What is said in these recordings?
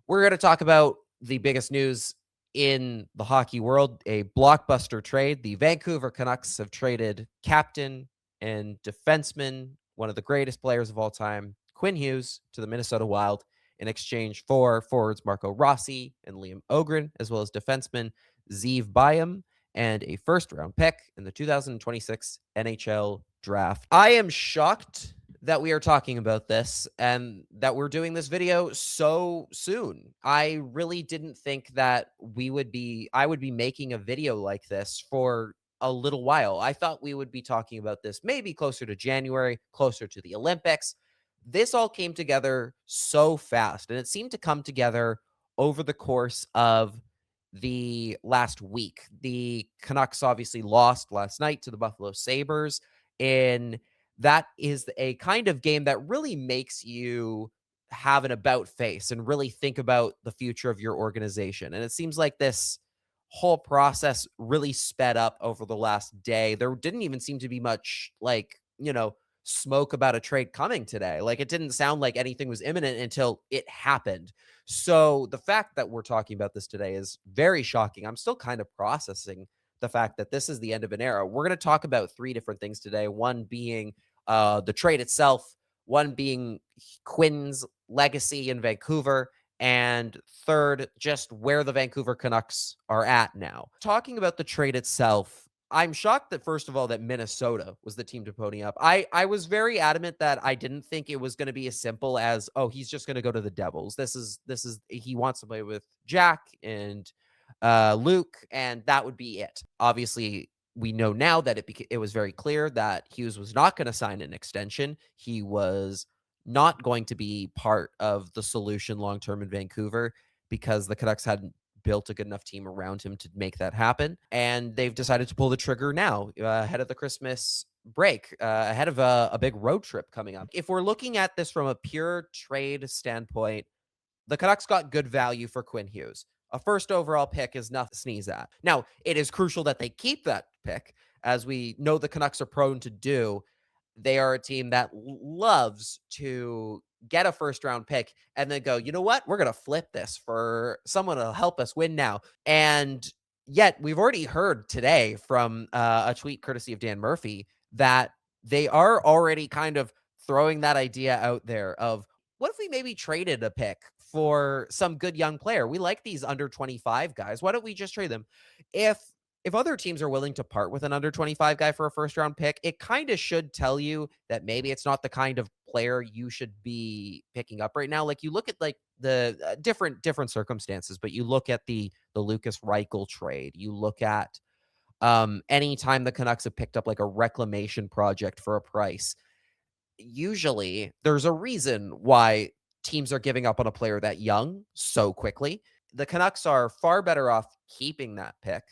We're going to talk about the biggest news in the hockey world, a blockbuster trade. The Vancouver Canucks have traded captain and defenseman, one of the greatest players of all time, Quinn Hughes, to the Minnesota Wild in exchange for forwards Marco Rossi and Liam Ogren, as well as defenseman Zeev Bayam and a first-round pick in the 2026 NHL draft. I am shocked that we are talking about this and that we're doing this video so soon. I really didn't think that I would be making a video like this for a little while. I thought we would be talking about this maybe closer to January, closer to the Olympics. This all came together so fast, and it seemed to come together over the course of the last week. The Canucks obviously lost last night to the Buffalo Sabres in that is a kind of game that really makes you have an about face and really think about the future of your organization. And it seems like this whole process really sped up over the last day. There didn't even seem to be much smoke about a trade coming today. Like it didn't sound like anything was imminent until it happened. So the fact that we're talking about this today is very shocking. I'm still kind of processing the fact that this is the end of an era. We're going to talk about three different things today. One being the trade itself, one being Quinn's legacy in Vancouver, and third, just where the Vancouver Canucks are at now. Talking about the trade itself, I'm shocked that, first of all, that Minnesota was the team to pony up. I was very adamant that I didn't think it was going to be as simple as, oh, he's just going to go to the Devils. This is he wants to play with Jack and Luke, and that would be it. Obviously, we know now that it was very clear that Hughes was not going to sign an extension. He was not going to be part of the solution long term in Vancouver because the Canucks hadn't built a good enough team around him to make that happen. And they've decided to pull the trigger now ahead of the Christmas break, ahead of a big road trip coming up. If we're looking at this from a pure trade standpoint, the Canucks got good value for Quinn Hughes. A first overall pick is nothing to sneeze at. Now, it is crucial that they keep that pick, as we know the Canucks are prone to do. They are a team that loves to get a first round pick and then go, you know what? We're going to flip this for someone to help us win now. And yet, we've already heard today from a tweet courtesy of Dan Murphy that they are already kind of throwing that idea out there of, what if we maybe traded a pick for some good young player? We like these under 25 guys. Why don't we just trade them? If other teams are willing to part with an under 25 guy for a first round pick, it kind of should tell you that maybe it's not the kind of player you should be picking up right now. Like you look at like the different circumstances, but you look at the Lucas Reichel trade. You look at anytime the Canucks have picked up like a reclamation project for a price, usually there's a reason why teams are giving up on a player that young so quickly. The Canucks are far better off keeping that pick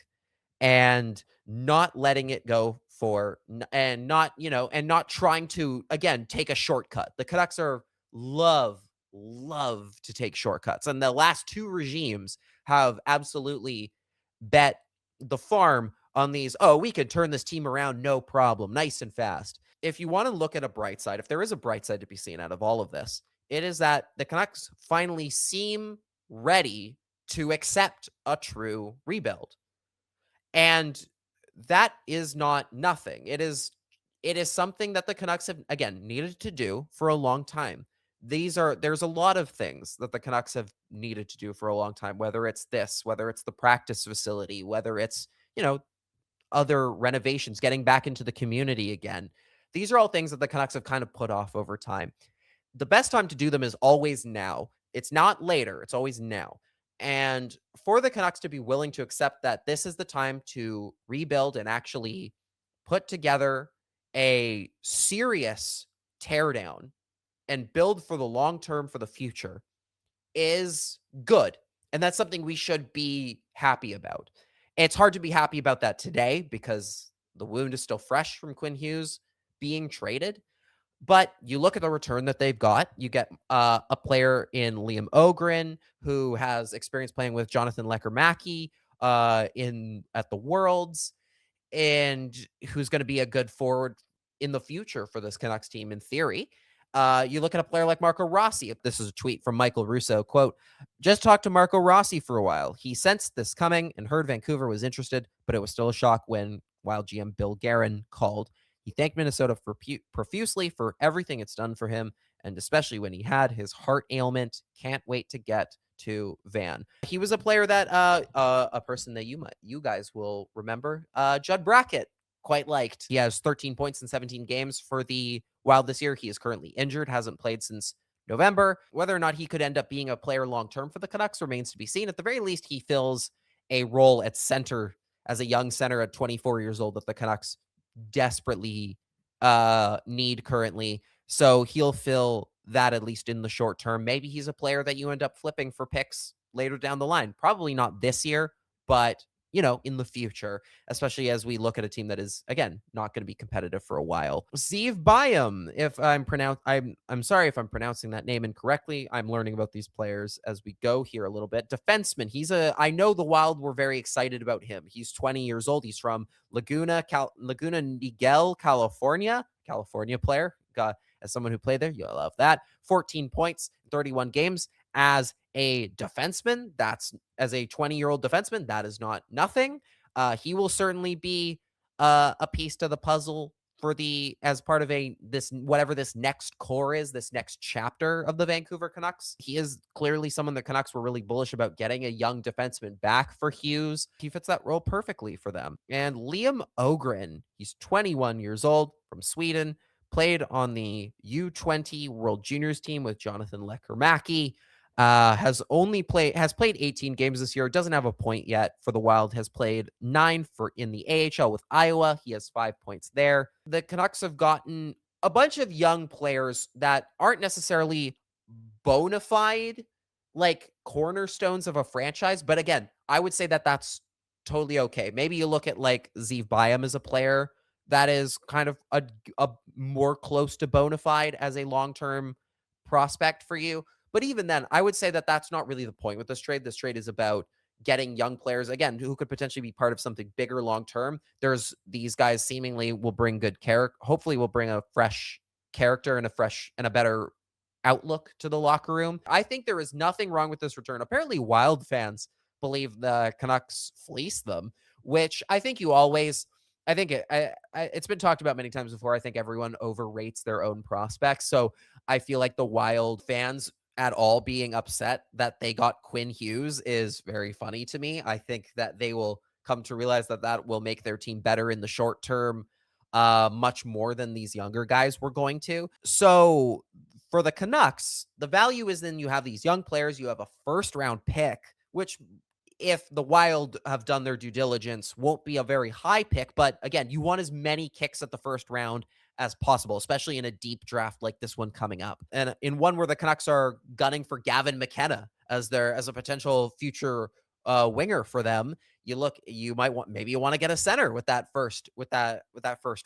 and not letting it go for and not trying to again take a shortcut. The Canucks are love to take shortcuts, and the last two regimes have absolutely bet the farm on these. Oh, we could turn this team around, no problem, nice and fast. If you want to look at a bright side, if there is a bright side to be seen out of all of this, it is that the Canucks finally seem ready to accept a true rebuild. And that is not nothing. It is something that the Canucks have again needed to do for a long time. There's a lot of things that the Canucks have needed to do for a long time, whether it's this, whether it's the practice facility, whether it's, other renovations, getting back into the community again. These are all things that the Canucks have kind of put off over time. The best time to do them is always now. It's not later, it's always now. And for the Canucks to be willing to accept that this is the time to rebuild and actually put together a serious teardown and build for the long term for the future is good. And that's something we should be happy about. It's hard to be happy about that today because the wound is still fresh from Quinn Hughes being traded. But you look at the return that they've got. You get a player in Liam Ogren who has experience playing with Jonathan Lecker-Mackey at the Worlds, and who's going to be a good forward in the future for this Canucks team in theory. You look at a player like Marco Rossi. This is a tweet from Michael Russo. Quote, just talked to Marco Rossi for a while. He sensed this coming and heard Vancouver was interested, but it was still a shock when Wild GM Bill Guerin called. He thanked Minnesota profusely for everything it's done for him, and especially when he had his heart ailment. Can't wait to get to Van. He was a player that a person that you guys will remember, Judd Brackett, quite liked. He has 13 points in 17 games for the Wild this year. He is currently injured, hasn't played since November. Whether or not he could end up being a player long term for the Canucks remains to be seen. At the very least, he fills a role at center as a young center at 24 years old that the Canucks desperately need currently. So he'll fill that at least in the short term. Maybe he's a player that you end up flipping for picks later down the line. Probably not this year, but in the future, especially as we look at a team that is, again, not going to be competitive for a while. Zeev Byam, if I'm sorry if I'm pronouncing that name incorrectly. I'm learning about these players as we go here a little bit. Defenseman. I know the Wild were very excited about him. He's 20 years old. He's from Laguna Niguel, California player. As someone who played there, you'll love that. 14 points, 31 games as a defenseman. That's as a 20-year-old defenseman. That is not nothing. He will certainly be a piece to the puzzle as part of whatever this next core is, this next chapter of the Vancouver Canucks. He is clearly someone the Canucks were really bullish about getting a young defenseman back for Hughes. He fits that role perfectly for them. And Liam Ogren, he's 21 years old, from Sweden, played on the U20 World Juniors team with Jonathan Lekkerimäki. Has played 18 games this year. Doesn't have a point yet for the Wild. Has played 9 in the AHL with Iowa. He has 5 points there. The Canucks have gotten a bunch of young players that aren't necessarily bona fide, like cornerstones of a franchise. But again, I would say that that's totally okay. Maybe you look at like Zeev Byam as a player that is kind of a more close to bona fide as a long-term prospect for you. But even then, I would say that that's not really the point with this trade. This trade is about getting young players, again, who could potentially be part of something bigger long term. There's these guys seemingly will bring good character, hopefully will bring a fresh character and a better outlook to the locker room. I think there is nothing wrong with this return. Apparently, Wild fans believe the Canucks fleeced them, which I think it's been talked about many times before. I think everyone overrates their own prospects. So I feel like the Wild fans at all being upset that they got Quinn Hughes is very funny to me. I think that they will come to realize that will make their team better in the short term, much more than these younger guys were going to. So for the Canucks, the value is then you have these young players, you have a first round pick, which if the Wild have done their due diligence, won't be a very high pick. But again, you want as many kicks at the first round as possible, especially in a deep draft like this one coming up. And in one where the Canucks are gunning for Gavin McKenna as a potential future winger for them. You might want to get a center with that first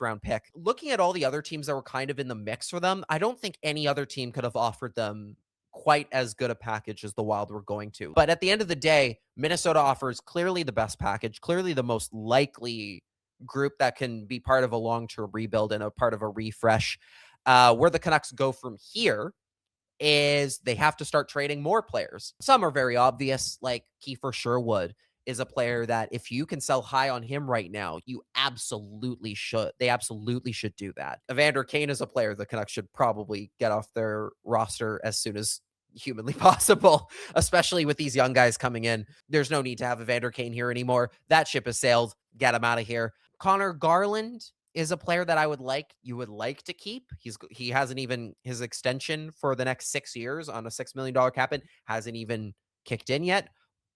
round pick. Looking at all the other teams that were kind of in the mix for them, I don't think any other team could have offered them quite as good a package as the Wild were going to. But at the end of the day, Minnesota offers clearly the best package, clearly the most likely group that can be part of a long-term rebuild and a part of a refresh. Where the Canucks go from here is they have to start trading more players. Some are very obvious, like Kiefer Sherwood is a player that if you can sell high on him right now, you absolutely should. They absolutely should do that. Evander Kane is a player the Canucks should probably get off their roster as soon as humanly possible, especially with these young guys coming in. There's no need to have Evander Kane here anymore. That ship has sailed. Get him out of here. Connor Garland is a player that you would like to keep. He hasn't even, his extension for the next 6 years on a $6 million cap hit hasn't even kicked in yet,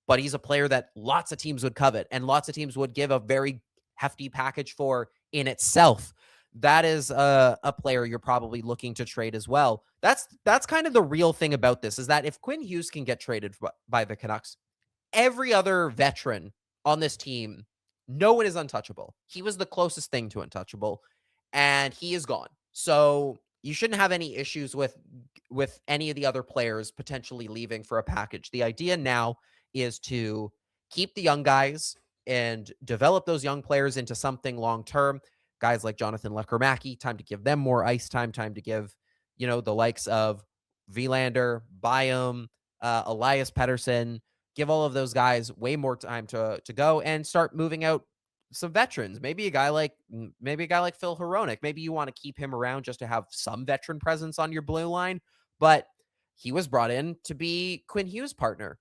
but he's a player that lots of teams would covet and lots of teams would give a very hefty package for in itself. That is a player you're probably looking to trade as well. That's kind of the real thing about this, is that if Quinn Hughes can get traded by the Canucks, every other veteran on this team, no one is untouchable. He was the closest thing to untouchable, and he is gone. So you shouldn't have any issues with any of the other players potentially leaving for a package. The idea now is to keep the young guys and develop those young players into something long-term. Guys like Jonathan Lekkerimäki, time to give them more ice time to give, the likes of Vilander, Byam, Elias Pettersson, give all of those guys way more time to go and start moving out some veterans. Maybe a guy like Phil Hronek. Maybe you want to keep him around just to have some veteran presence on your blue line, but he was brought in to be Quinn Hughes' partner.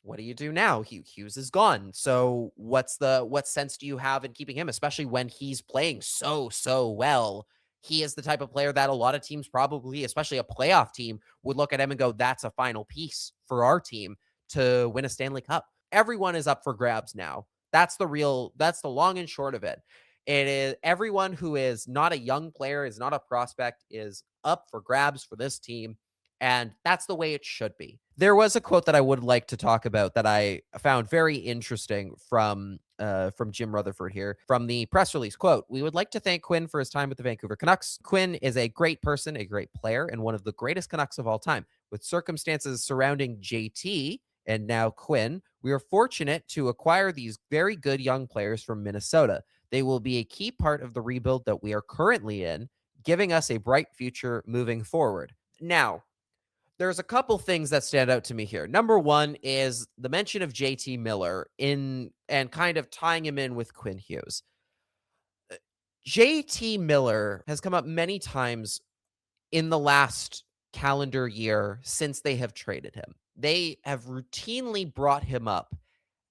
What do you do now? Hughes is gone. So what sense do you have in keeping him, especially when he's playing so well? He is the type of player that a lot of teams, probably, especially a playoff team, would look at him and go, "That's a final piece for our team to win a Stanley Cup." Everyone is up for grabs now. That's the long and short of it. It is everyone who is not a young player, is not a prospect, is up for grabs for this team. And that's the way it should be. There was a quote that I would like to talk about that I found very interesting from Jim Rutherford here from the press release. Quote, "We would like to thank Quinn for his time with the Vancouver Canucks. Quinn is a great person, a great player, and one of the greatest Canucks of all time. With circumstances surrounding JT and now Quinn, we are fortunate to acquire these very good young players from Minnesota. They will be a key part of the rebuild that we are currently in, giving us a bright future moving forward." Now, there's a couple things that stand out to me here. Number one is the mention of JT Miller in and kind of tying him in with Quinn Hughes. JT Miller has come up many times in the last calendar year since they have traded him. They have routinely brought him up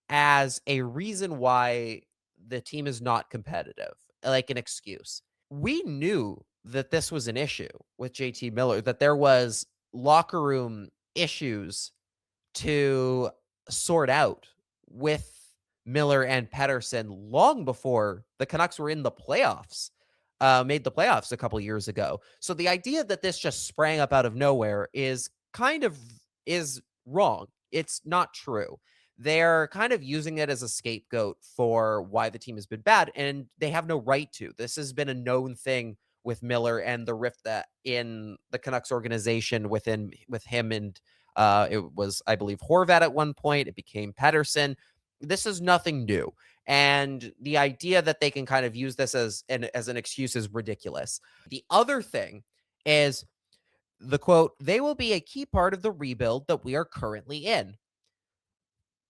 as a reason why the team is not competitive, like an excuse. We knew that this was an issue with JT Miller, that there was locker room issues to sort out with Miller and Pettersson long before the Canucks were in the playoffs, made the playoffs a couple years ago. So the idea that this just sprang up out of nowhere is wrong. It's not true. They're kind of using it as a scapegoat for why the team has been bad, and they have no right to. This has been a known thing with Miller and the rift that in the Canucks organization with him and it was, I believe, Horvat at one point. It became Pettersson. This is nothing new. And the idea that they can kind of use this as an excuse is ridiculous. The other thing is the quote, "They will be a key part of the rebuild that we are currently in."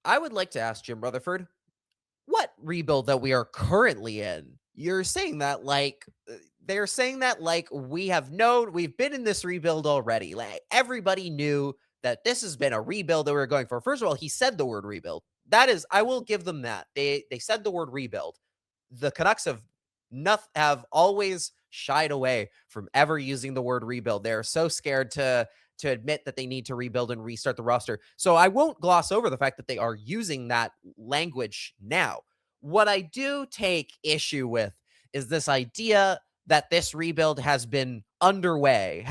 I would like to ask Jim Rutherford, what rebuild that we are currently in? You're saying that like they're saying that like we've been in this rebuild already. Like everybody knew that this has been a rebuild that we were going for. First of all, he said the word rebuild. That is, I will give them that. They said the word rebuild. The Canucks have always shied away from ever using the word rebuild. They're so scared to admit that they need to rebuild and restart the roster. So I won't gloss over the fact that they are using that language now. What I do take issue with is this idea that this rebuild has been underway,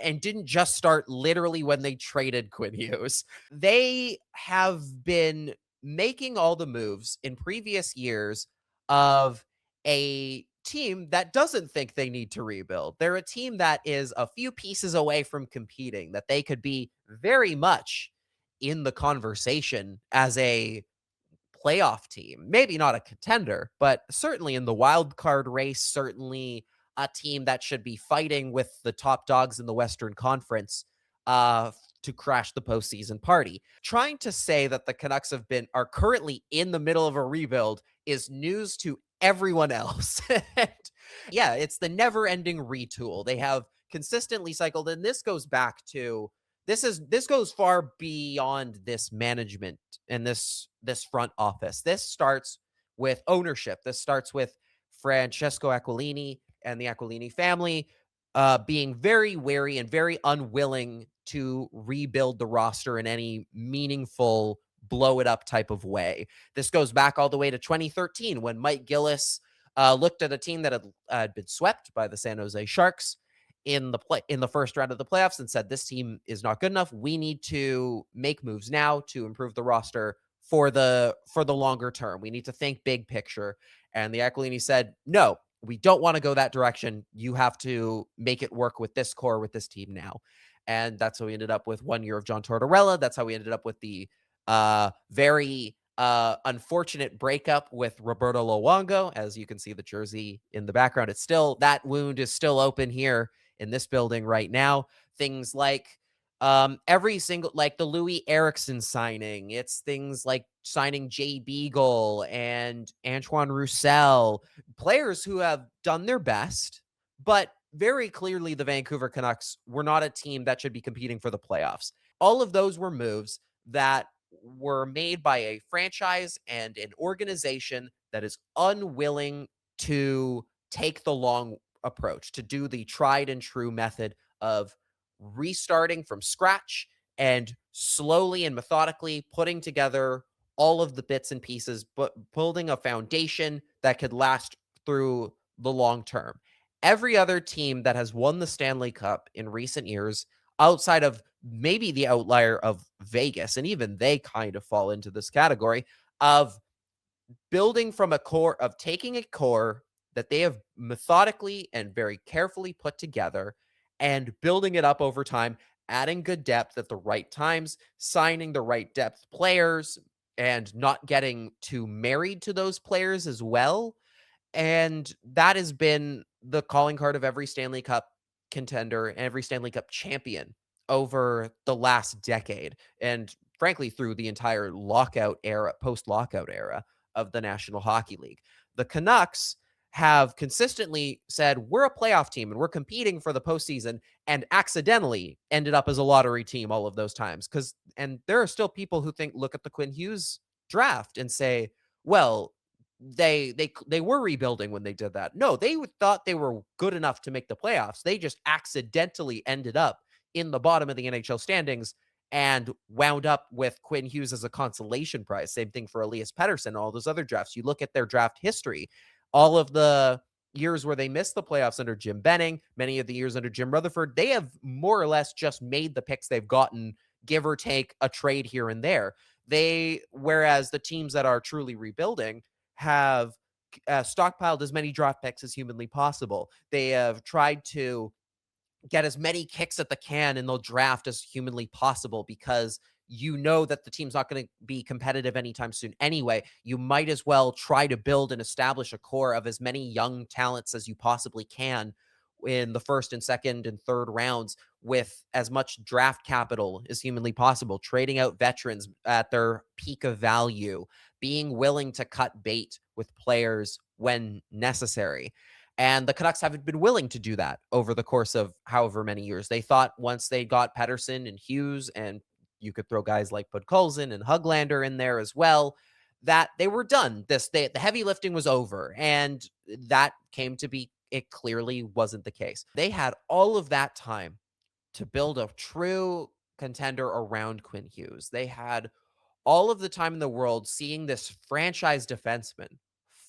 and didn't just start literally when they traded Quinn Hughes. They have been making all the moves in previous years of a team that doesn't think they need to rebuild. They're a team that is a few pieces away from competing, that they could be very much in the conversation as a playoff team. Maybe not a contender, but certainly in the wild card race, certainly a team that should be fighting with the top dogs in the Western Conference to crash the postseason party. Trying to say that the Canucks are currently in the middle of a rebuild is news to everyone else. Yeah, it's the never-ending retool. They have consistently cycled, and this goes far beyond this management and this front office. This starts with ownership. This starts with Francesco Aquilini and the Aquilini family being very wary and very unwilling to rebuild the roster in any meaningful blow it up type of way. This goes back all the way to 2013 when Mike Gillis looked at a team that had been swept by the San Jose Sharks in the first round of the playoffs and said, "This team is not good enough. We need to make moves now to improve the roster for the longer term. We need to think big picture." And the Aquilini said, "No, we don't want to go that direction. You have to make it work with this core, with this team now." And that's how we ended up with 1 year of John Tortorella. That's how we ended up with the very unfortunate breakup with Roberto Luongo. As you can see the jersey in the background, that wound is still open here in this building right now. Things like every single, like the Louis Erickson signing. It's things like signing Jay Beagle and Antoine Roussel, players who have done their best, but very clearly the Vancouver Canucks were not a team that should be competing for the playoffs. All of those were moves that were made by a franchise and an organization that is unwilling to take the long approach, to do the tried and true method of restarting from scratch and slowly and methodically putting together all of the bits and pieces, but building a foundation that could last through the long term. Every other team that has won the Stanley Cup in recent years, outside of maybe the outlier of Vegas, and even they kind of fall into this category of building from a core, of taking a core that they have methodically and very carefully put together and building it up over time, adding good depth at the right times, signing the right depth players, and not getting too married to those players as well. And that has been the calling card of every Stanley Cup contender and every Stanley Cup champion over the last decade. And frankly, through the entire lockout era, post lockout era of the National Hockey League. The Canucks have consistently said, we're a playoff team and we're competing for the postseason, and accidentally ended up as a lottery team all of those times. And there are still people who look at the Quinn Hughes draft and say, well, they were rebuilding when they did that. No, they thought they were good enough to make the playoffs. They just accidentally ended up in the bottom of the NHL standings and wound up with Quinn Hughes as a consolation prize. Same thing for Elias Pettersson, all those other drafts. You look at their draft history, all of the years where they missed the playoffs under Jim Benning, many of the years under Jim Rutherford, they have more or less just made the picks they've gotten, give or take a trade here and there. Whereas the teams that are truly rebuilding have stockpiled as many draft picks as humanly possible. They have tried to get as many kicks at the can in the draft as humanly possible, because you know that the team's not going to be competitive anytime soon anyway. You might as well try to build and establish a core of as many young talents as you possibly can in the first and second and third rounds with as much draft capital as humanly possible, trading out veterans at their peak of value, being willing to cut bait with players when necessary. And the Canucks haven't been willing to do that over the course of however many years. They thought once they got Pettersson and Hughes, and you could throw guys like Podkolzin and Huglander in there as well, that they were done. The heavy lifting was over, and that came to be. It clearly wasn't the case. They had all of that time to build a true contender around Quinn Hughes. They had all of the time in the world seeing this franchise defenseman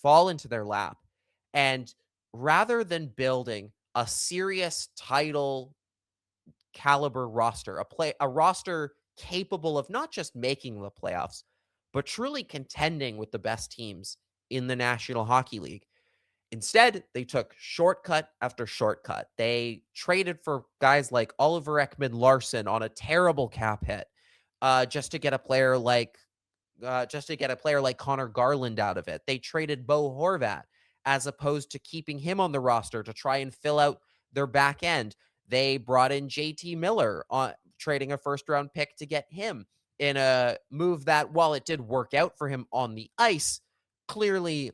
fall into their lap. And rather than building a serious title caliber roster, a roster capable of not just making the playoffs, but truly contending with the best teams in the National Hockey League. Instead, they took shortcut after shortcut. They traded for guys like Oliver Ekman-Larsson on a terrible cap hit, just to get a player like Connor Garland out of it. They traded Bo Horvat as opposed to keeping him on the roster to try and fill out their back end. They brought in JT Miller, on trading a first round pick to get him in a move that, while it did work out for him on the ice, clearly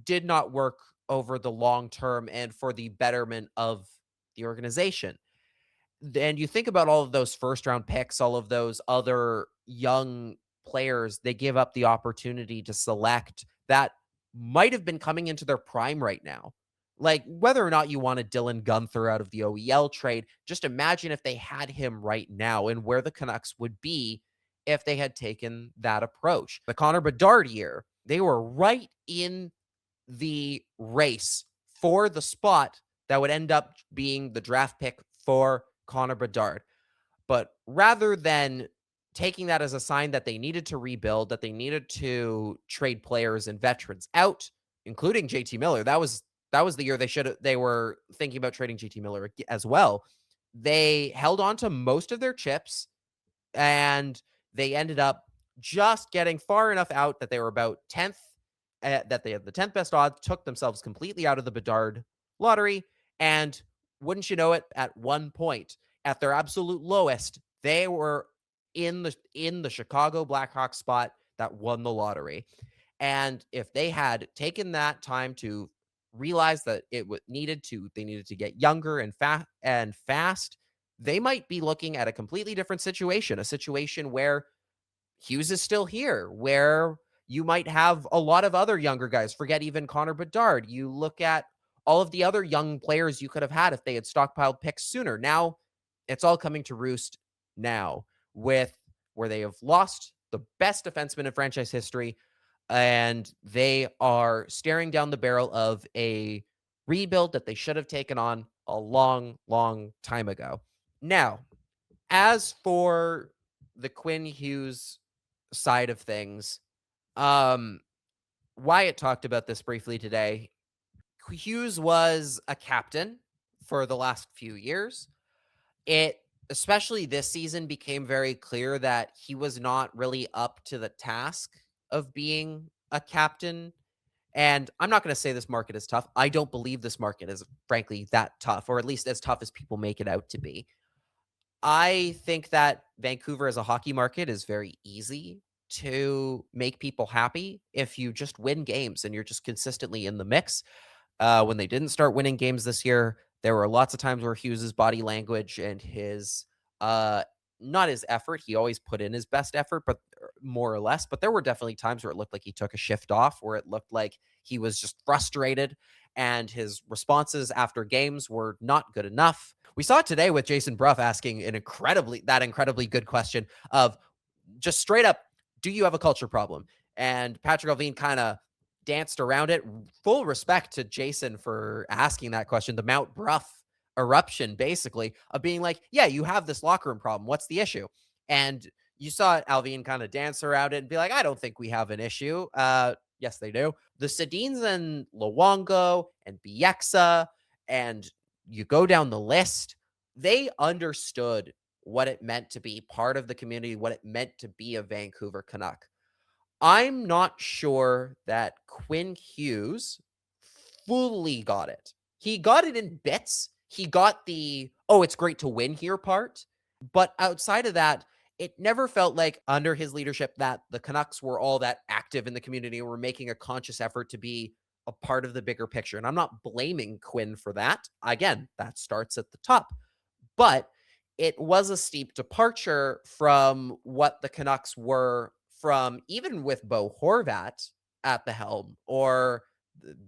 did not work over the long term and for the betterment of the organization. And you think about all of those first round picks, all of those other young players they give up the opportunity to select that might have been coming into their prime right now. Like, whether or not you wanted Dylan Gunther out of the OEL trade, just imagine if they had him right now and where the Canucks would be if they had taken that approach. The Connor Bedard year, they were right in the race for the spot that would end up being the draft pick for Connor Bedard. But rather than taking that as a sign that they needed to rebuild, that they needed to trade players and veterans out, including JT Miller, that was the year they were thinking about trading JT Miller as well. They held on to most of their chips, and they ended up just getting far enough out that they were about 10th, that they had the 10th best odds, took themselves completely out of the Bedard lottery, and wouldn't you know it, at one point, at their absolute lowest, they were in the Chicago Blackhawks spot that won the lottery. And if they had taken that time to realize that they needed to get younger and fast, they might be looking at a completely different situation, a situation where Hughes is still here, where you might have a lot of other younger guys. Forget even Connor Bedard. You look at all of the other young players you could have had if they had stockpiled picks sooner. Now it's all coming to roost now, with where they have lost the best defenseman in franchise history, and they are staring down the barrel of a rebuild that they should have taken on a long, long time ago. Now, as for the Quinn Hughes side of things, um, Wyatt talked about this briefly today. Hughes was a captain for the last few years. It, especially this season, became very clear that he was not really up to the task of being a captain. And I'm not going to say this market is tough. I don't believe this market is, frankly, that tough, or at least as tough as people make it out to be. I think that Vancouver as a hockey market is very easy to make people happy if you just win games and you're just consistently in the mix. When they didn't start winning games this year, there were lots of times where Hughes's body language and his uh not his effort, he always put in his best effort, but more or less, but there were definitely times where it looked like he took a shift off, where it looked like he was just frustrated and his responses after games were not good enough. We saw it today with Jason Bruff asking incredibly good question of just straight up, do you have a culture problem? And Patrick Alvin kind of danced around it. Full respect to Jason for asking that question. The Mount Bruff eruption, basically, of being like, yeah, you have this locker room problem. What's the issue? And you saw Alvin kind of dance around it and be like, I don't think we have an issue. Yes, they do. The Sedins and Luongo and Bieksa, and you go down the list, they understood what it meant to be part of the community, what it meant to be a Vancouver Canuck. I'm not sure that Quinn Hughes fully got it. He got it in bits. He got the, oh, it's great to win here part. But outside of that, it never felt like under his leadership that the Canucks were all that active in the community or were making a conscious effort to be a part of the bigger picture. And I'm not blaming Quinn for that. Again, that starts at the top. But it was a steep departure from what the Canucks were from, even with Bo Horvat at the helm, or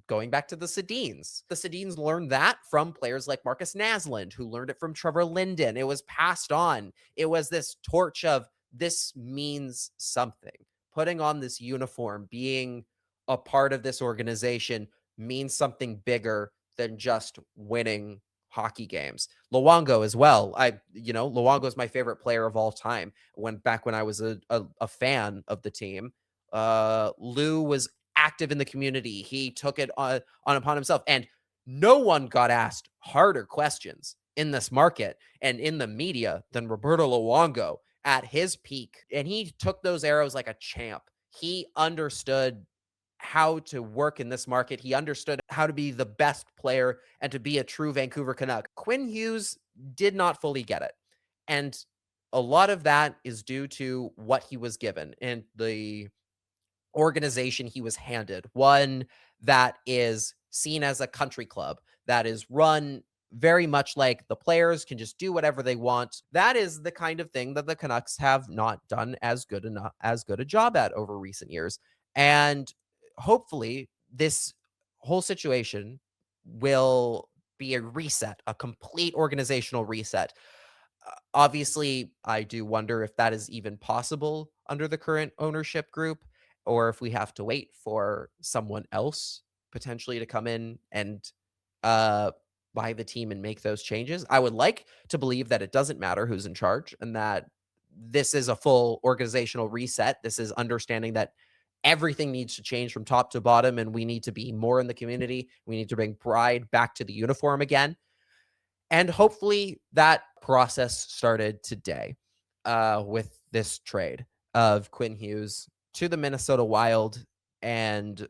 going back to the Sedins. The Sedins learned that from players like Marcus Naslund, who learned it from Trevor Linden. It was passed on. It was this torch of, this means something. Putting on this uniform, being a part of this organization means something bigger than just winning hockey games. Luongo as well. Luongo is my favorite player of all time. When I was a fan of the team, Lou was active in the community. He took it on upon himself, and no one got asked harder questions in this market and in the media than Roberto Luongo at his peak. And he took those arrows like a champ. He understood how to work in this market. He understood how to be the best player and to be a true Vancouver Canuck. Quinn Hughes did not fully get it. And a lot of that is due to what he was given and the organization he was handed. One that is seen as a country club, that is run very much like the players can just do whatever they want. That is the kind of thing that the Canucks have not done as good a job at over recent years. And hopefully this whole situation will be a reset, a complete organizational reset. Obviously, I do wonder if that is even possible under the current ownership group, or if we have to wait for someone else potentially to come in and uh, buy the team and make those changes. I would like to believe that it doesn't matter who's in charge and that this is a full organizational reset. This is understanding that everything needs to change from top to bottom and we need to be more in the community. We need to bring pride back to the uniform again. And hopefully that process started today with this trade of Quinn Hughes to the Minnesota Wild. And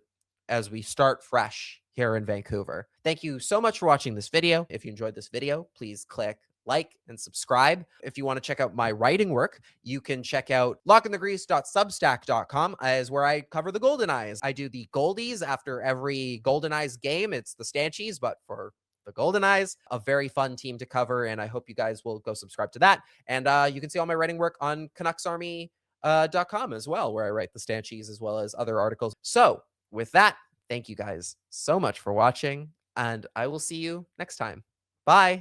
as we start fresh here in Vancouver. Thank you so much for watching this video. If you enjoyed this video, please click like and subscribe. If you want to check out my writing work, you can check out lockingthegrease.substack.com as where I cover the Golden Eyes. I do the Goldies after every Golden Eyes game. It's the Stanchies, but for the Golden Eyes, a very fun team to cover, and I hope you guys will go subscribe to that. And you can see all my writing work on CanucksArmy.com as well, where I write the Stanchies as well as other articles. So with that, thank you guys so much for watching, and I will see you next time. Bye.